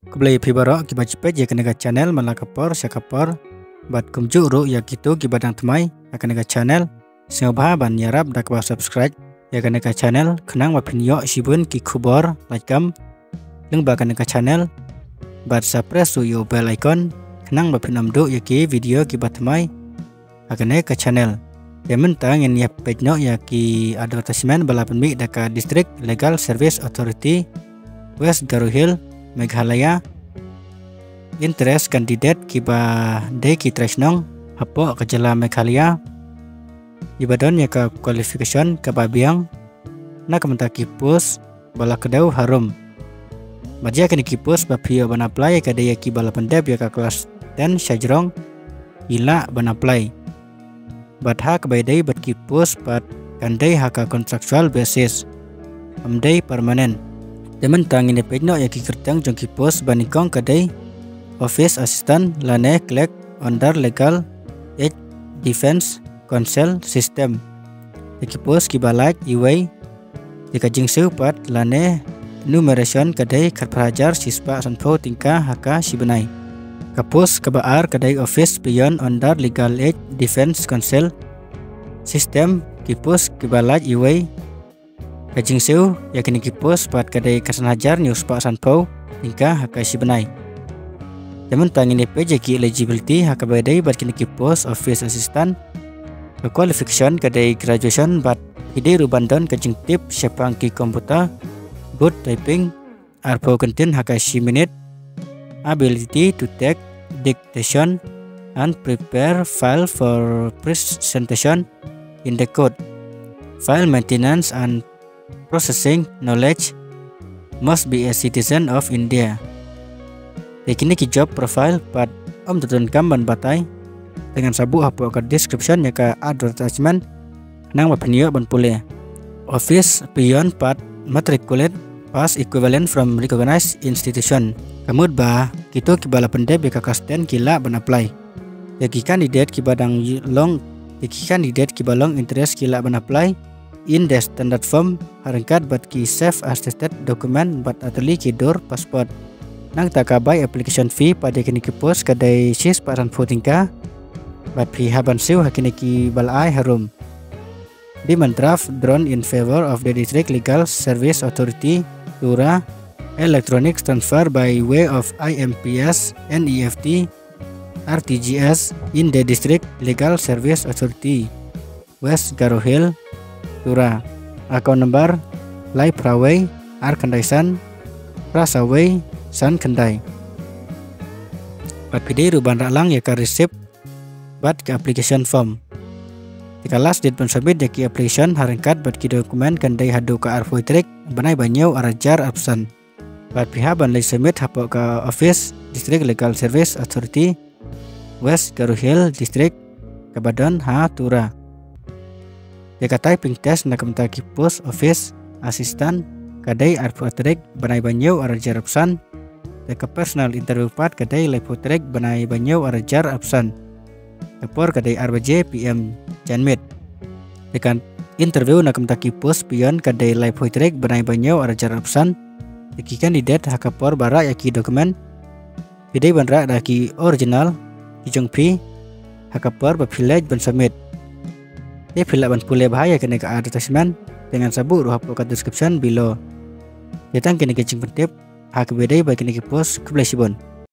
Kublai pibaro kiba cepet ya kenega channel malakapor syakapor bat kumju ru ya gitu kibadang temai ya kenega channel singobha ban yarap dakba subscribe ya kenega channel kenang mapinyo sibun ki kubor like leng ba kenega channel bat suppress yo bell icon kenang mapinamdu ya ki video kiba temai ya kenega channel ya mentang ya page no ya ki advertisement balapan mi daka District Legal Service Authority West Garo Hill Meghalaya interest candidate kiba de ki tresnong hapo kejala Meghalaya ibadon ya ka qualification kababiang na kamenta kipus bala kedau harum madia kini kipus bapio ban apply ka de ki bala pendep ya ka kelas 10 sajrong ila ban apply bat hak baidai bat kipus bat kandai haka contractual basis amdai permanent demen tang ini page no ya ki kertang jong kipus banikong kadai office assistant lane click under legal aid defense counsel system kipus kibalak iway dikajing seupat lane numeration kadai karprajar sispa sanpo tingka haka sibenai kapus kabaar kadai office beyond under legal aid defense counsel system kipus kibalak iway kajing seu yakini kipus pat kadai kasan hajar news pak sanpau tingkah haka sibenai temen tang ini page ki eligibility haka badai bat kini kipus office assistant qualification kadai graduation bat hide rubandon kajing tip sepang ki komputer good typing arpo content haka si minute ability to take dictation and prepare file for presentation in the code file maintenance and processing knowledge must be a citizen of India. Kini ki job profile pat om tutun kamban batai dengan sabu hapo ke description ya ke advertisement nang mapinyo ban pule office beyond pat matriculate pass equivalent from recognized institution kamud ba kito kibala pendep ya kelas 10 kila ban apply ya ki candidate kibadang long candidate kibalong interest kila ban apply in the standard form harengkat bat ki save as tested dokumen bat ateli ki dor pasport nang takabai application fee pada kini ki pos kadai sis paran tingka bat pi haban siu hakini ki balai harum demand draft drawn in favor of the District Legal Service Authority Tura electronic transfer by way of IMPS NEFT RTGS in the District Legal Service Authority West Garo Hill Tura account number Lai Praway Ar Kandaisan Prasaway San Kendai bat pide ruban ralang ya ka receipt bat ke application form tika last date ban submit ya ki application harengkat bat ki dokumen kandai hadu ka arfoitrik banai banyau arajar absen bat pihak ban lai submit hapo ka office District Legal Service Authority West Garo Hill District Kabadon ha Tura jika typing test na kamta kipus office assistant kadai arfotrek banai banyau arajar absen jika personal interview part kadai lepotrek banai banyau arajar absen kapor kadai RBJ PM Janmit jika interview na kamta kipus pion kadai lepotrek banai banyau arajar absen jika kandidat hakapor bara yaki dokumen pidai banra daki original kijong pi hakapor bapilaj ban submit fill ban pule bahaya kena ke advertisement dengan sabu ruhap ke description below. Datang kena ke cing pentip hak bedai bagi kena ke post ke Sibon.